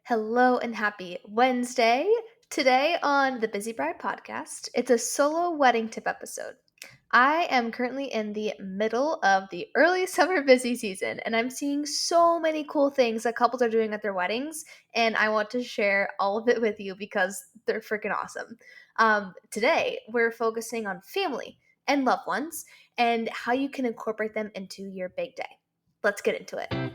Hello and happy Wednesday. Today on the Busy Bride podcast, it's a solo wedding tip episode. I am currently in the middle of the early summer busy season, and I'm seeing so many cool things that couples are doing at their weddings, and I want to share all of it with you because they're freaking awesome. Today, we're focusing on family and loved ones and how you can incorporate them into your big day. Let's get into it.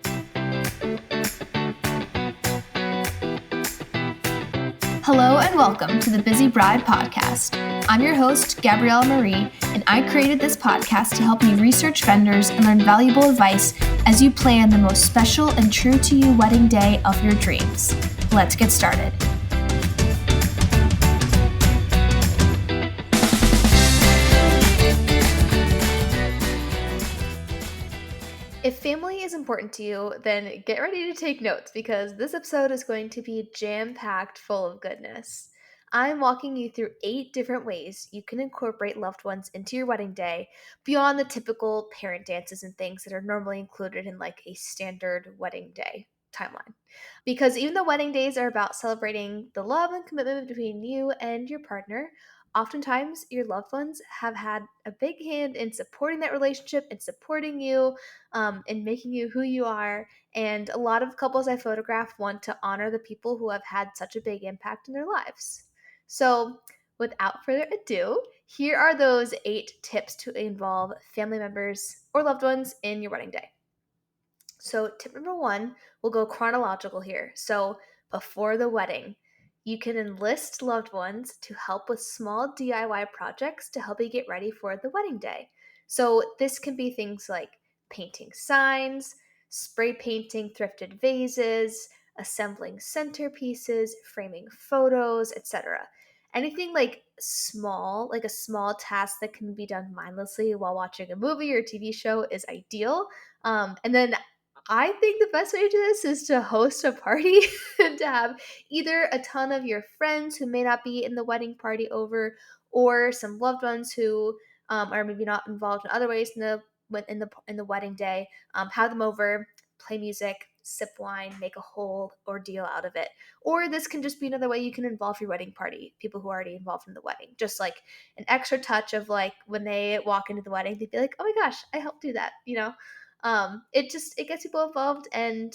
Hello and welcome to the Busy Bride podcast. I'm your host, Gabriella Marie, and I created this podcast to help you research vendors and learn valuable advice as you plan the most special and true to you wedding day of your dreams. Let's get started. If family is important to you, then get ready to take notes because this episode is going to be jam-packed full of goodness. I'm walking you through 8 different ways you can incorporate loved ones into your wedding day beyond the typical parent dances and things that are normally included in like a standard wedding day timeline. Because even though wedding days are about celebrating the love and commitment between you and your partner, oftentimes your loved ones have had a big hand in supporting that relationship and supporting you and making you who you are. And a lot of couples I photograph want to honor the people who have had such a big impact in their lives. So, without further ado, here are those 8 tips to involve family members or loved ones in your wedding day. So, tip number 1, we'll go chronological here. So, before the wedding, you can enlist loved ones to help with small DIY projects to help you get ready for the wedding day. So, this can be things like painting signs, spray painting thrifted vases, assembling centerpieces, framing photos, etc. Anything like a small task that can be done mindlessly while watching a movie or TV show is ideal. And then I think the best way to do this is to host a party and to have either a ton of your friends who may not be in the wedding party over, or some loved ones who are maybe not involved in other ways in the wedding day. Have them over, play music, sip wine, make a whole ordeal out of it. Or this can just be another way you can involve your wedding party, people who are already involved in the wedding. Just like an extra touch of like when they walk into the wedding, they'd be like, "Oh my gosh, I helped do that." It gets people involved, and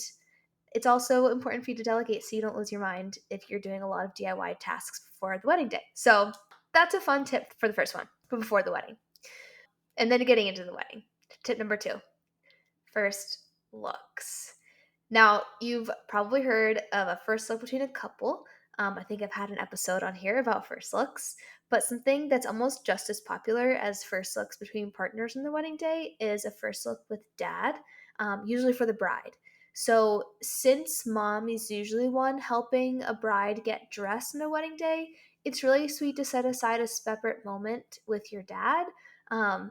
it's also important for you to delegate so you don't lose your mind if you're doing a lot of DIY tasks before the wedding day. So that's a fun tip for the first one, for before the wedding. And then getting into the wedding. Tip number 2, first looks. Now, you've probably heard of a first look between a couple. I think I've had an episode on here about first looks, but something that's almost just as popular as first looks between partners on the wedding day is a first look with dad, usually for the bride. So, since mom is usually one helping a bride get dressed on a wedding day, it's really sweet to set aside a separate moment with your dad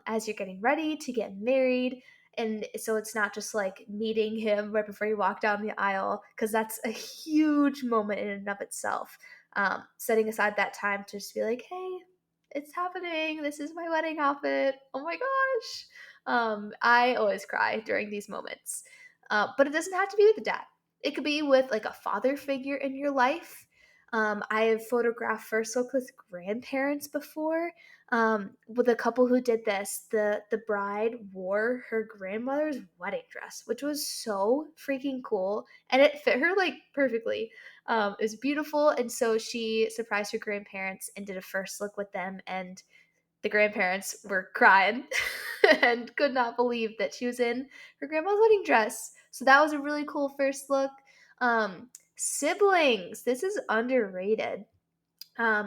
as you're getting ready to get married, and so it's not just like meeting him right before you walk down the aisle, because that's a huge moment in and of itself. Setting aside that time to just be like, hey, it's happening. This is my wedding outfit. Oh my gosh. I always cry during these moments. But it doesn't have to be with the dad, it could be with like a father figure in your life. I have photographed first look with grandparents before, with a couple who did this. The bride wore her grandmother's wedding dress, which was so freaking cool, and it fit her like perfectly. It was beautiful, and so she surprised her grandparents and did a first look with them, and the grandparents were crying and could not believe that she was in her grandma's wedding dress. So that was a really cool first look. Siblings, this is underrated.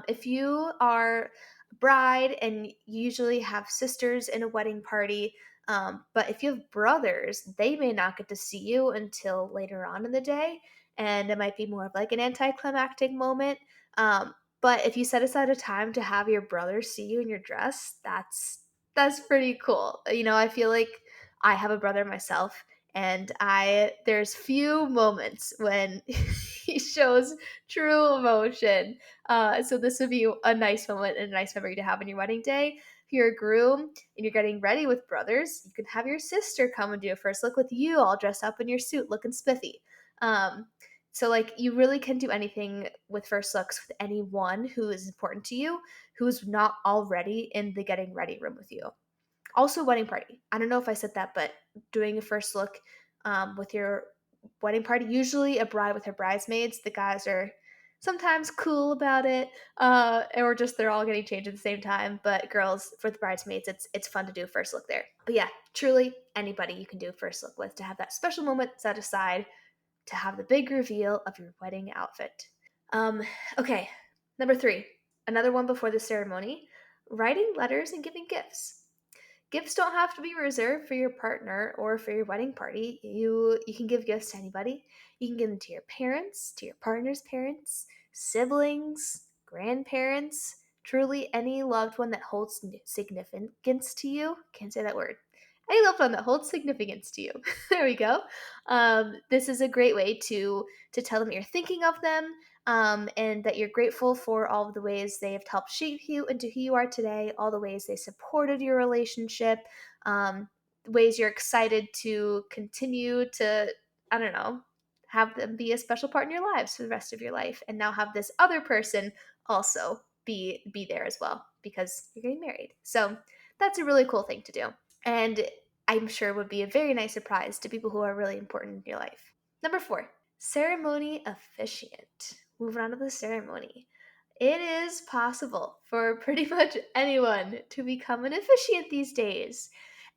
If you are a bride and you usually have sisters in a wedding party, but if you have brothers, they may not get to see you until later on in the day, and it might be more of like an anticlimactic moment. But if you set aside a time to have your brother see you in your dress, that's pretty cool. I feel like I have a brother myself, and I there's few moments when he shows true emotion. So this would be a nice moment and a nice memory to have on your wedding day. If you're a groom and you're getting ready with brothers, you can have your sister come and do a first look with you all dressed up in your suit looking spiffy. Um, So, like, you really can do anything with first looks with anyone who is important to you, who's not already in the getting ready room with you. Also, wedding party. I don't know if I said that, but doing a first look with your wedding party, usually a bride with her bridesmaids, the guys are sometimes cool about it, or just they're all getting changed at the same time. But girls, for the bridesmaids, it's fun to do first look there. But yeah, truly anybody you can do first look with to have that special moment set aside to have the big reveal of your wedding outfit. Um, okay, number 3, another one before the ceremony, writing letters and giving gifts. Gifts don't have to be reserved for your partner or for your wedding party. You can give gifts to anybody. You can give them to your parents, to your partner's parents, siblings, grandparents, truly any loved one that holds significance to you. Can't say that word. Any loved one that holds significance to you. There we go. This is a great way to tell them you're thinking of them, and that you're grateful for all of the ways they have helped shape you into who you are today, all the ways they supported your relationship, um, ways you're excited to continue to, I don't know, have them be a special part in your lives for the rest of your life, and now have this other person also be there as well because you're getting married. So that's a really cool thing to do, and I'm sure would be a very nice surprise to people who are really important in your life. Number 4, ceremony officiant. Moving on to the ceremony. It is possible for pretty much anyone to become an officiant these days.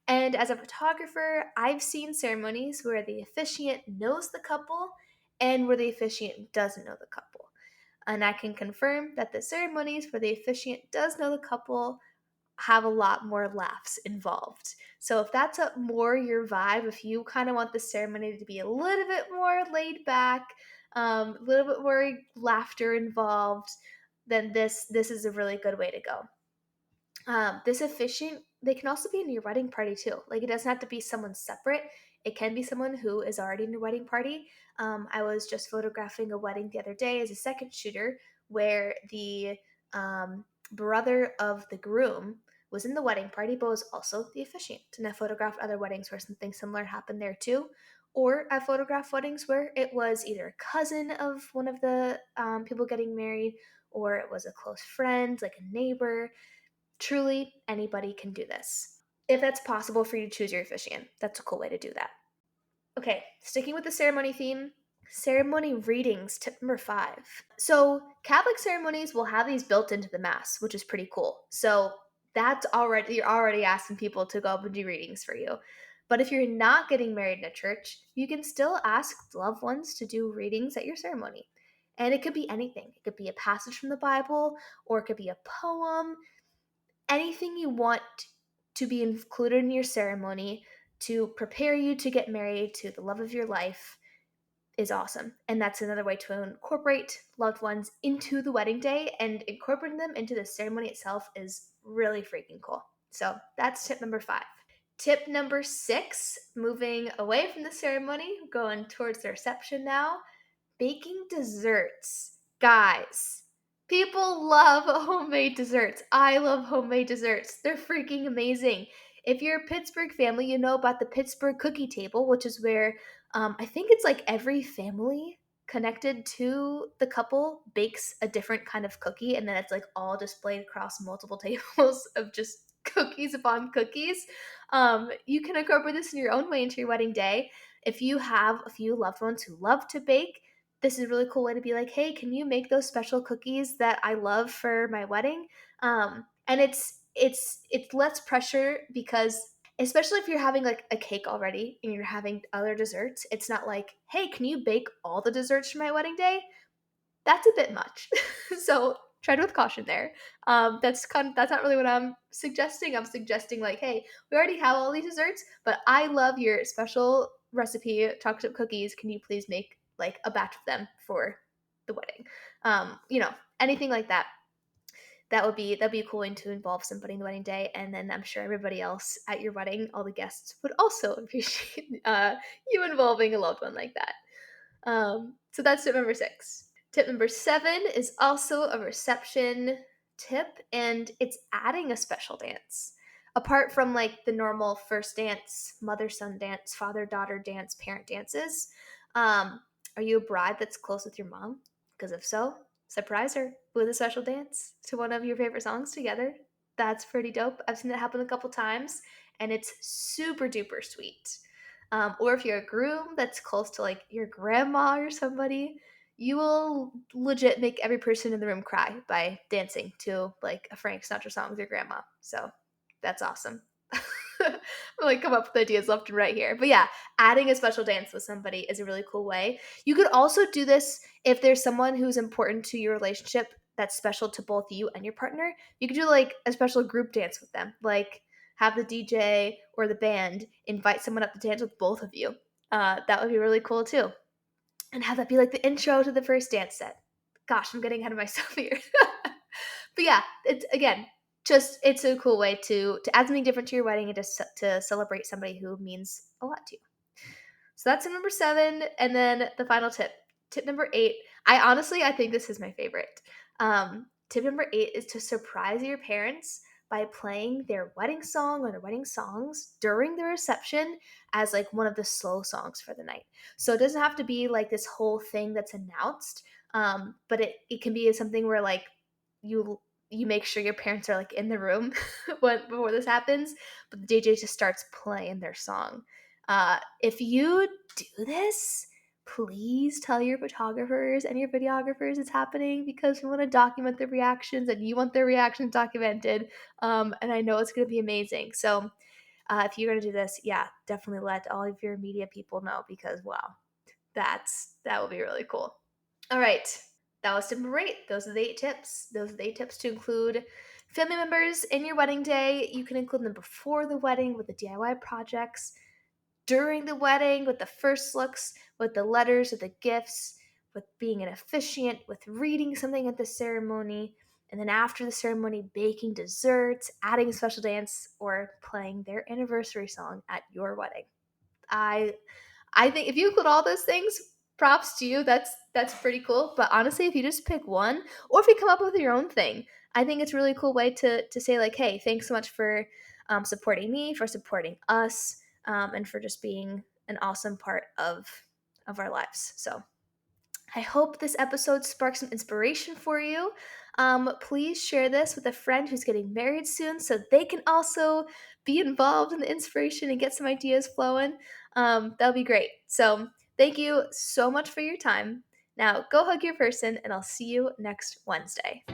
And as a photographer, I've seen ceremonies where the officiant knows the couple and where the officiant doesn't know the couple. And I can confirm that the ceremonies where the officiant does know the couple have a lot more laughs involved. So if that's more your vibe, if you kind of want the ceremony to be a little bit more laid back, a little bit more laughter involved, then this is a really good way to go. This officiant, they can also be in your wedding party too. Like, it doesn't have to be someone separate. It can be someone who is already in your wedding party. I was just photographing a wedding the other day as a second shooter where the brother of the groom was in the wedding party but was also the officiant. And I photographed other weddings where something similar happened there too. Or I photographed weddings where it was either a cousin of one of the people getting married, or it was a close friend, like a neighbor. Truly, anybody can do this. If that's possible for you to choose your officiant, that's a cool way to do that. Okay, sticking with the ceremony theme, ceremony readings, tip number 5. So, Catholic ceremonies will have these built into the Mass, which is pretty cool. So, you're already asking people to go up and do readings for you. But if you're not getting married in a church, you can still ask loved ones to do readings at your ceremony. And it could be anything. It could be a passage from the Bible, or it could be a poem, anything you want to be included in your ceremony to prepare you to get married to the love of your life is awesome. And that's another way to incorporate loved ones into the wedding day, and incorporating them into the ceremony itself is really freaking cool. So that's tip number 5. Tip number 6, moving away from the ceremony, going towards the reception now. Baking desserts. Guys, people love homemade desserts. I love homemade desserts. They're freaking amazing. If you're a Pittsburgh family, you know about the Pittsburgh cookie table, which is where I think it's like every family connected to the couple bakes a different kind of cookie, and then it's like all displayed across multiple tables of just cookies upon cookies. You can incorporate this in your own way into your wedding day. If you have a few loved ones who love to bake, this is a really cool way to be like, hey, can you make those special cookies that I love for my wedding? And it's less pressure because, especially if you're having like a cake already and you're having other desserts, it's not like, hey, can you bake all the desserts for my wedding day? That's a bit much. So tread with caution there. That's not really what I'm suggesting. I'm suggesting like, hey, we already have all these desserts, but I love your special recipe chocolate chip cookies. Can you please make like a batch of them for the wedding? Anything like that. That'd be a cool way to involve somebody in the wedding day, and then I'm sure everybody else at your wedding, all the guests, would also appreciate you involving a loved one like that. So that's tip number 6. Tip number 7 is also a reception tip, and it's adding a special dance. Apart from like the normal first dance, mother son dance, father daughter dance, parent dances, um, Are you a bride that's close with your mom? Because if so, surprise her with a special dance to one of your favorite songs together. That's pretty dope. I've seen that happen a couple times, and it's super duper sweet. Or if you're a groom that's close to like your grandma or somebody, you will legit make every person in the room cry by dancing to like a Frank Sinatra song with your grandma. So that's awesome. I'm like come up with ideas left and right here. But yeah, adding a special dance with somebody is a really cool way. You could also do this if there's someone who's important to your relationship that's special to both you and your partner. You could do like a special group dance with them. Like have the DJ or the band invite someone up to dance with both of you. That would be really cool too. And have that be like the intro to the first dance set. Gosh, I'm getting ahead of myself here. But yeah, it's again just it's a cool way to add something different to your wedding and to celebrate somebody who means a lot to you. So that's tip number 7, and then the final tip, tip number 8. I think this is my favorite. Tip number 8 is to surprise your parents by playing their wedding song or their wedding songs during the reception as like one of the slow songs for the night. So it doesn't have to be like this whole thing that's announced, but it can be something where like you you make sure your parents are like in the room before this happens, but the DJ just starts playing their song. If you do this, please tell your photographers and your videographers it's happening because we want to document the reactions and you want their reactions documented. And I know it's going to be amazing. So if you're going to do this, yeah, definitely let all of your media people know because wow, that will be really cool. All right. That was tip number 8. Those are the 8 tips. Those are the 8 tips to include family members in your wedding day. You can include them before the wedding with the DIY projects, during the wedding with the first looks, with the letters, with the gifts, with being an officiant, with reading something at the ceremony, and then after the ceremony, baking desserts, adding a special dance, or playing their anniversary song at your wedding. I I think if you include all those things, props to you. That's pretty cool. But honestly, if you just pick one, or if you come up with your own thing, I think it's a really cool way to say like, hey, thanks so much for supporting me, for supporting us, and for just being an awesome part of our lives. So I hope this episode sparks some inspiration for you. Please share this with a friend who's getting married soon so they can also be involved in the inspiration and get some ideas flowing. That'll be great. So, thank you so much for your time. Now, go hug your person, and I'll see you next Wednesday.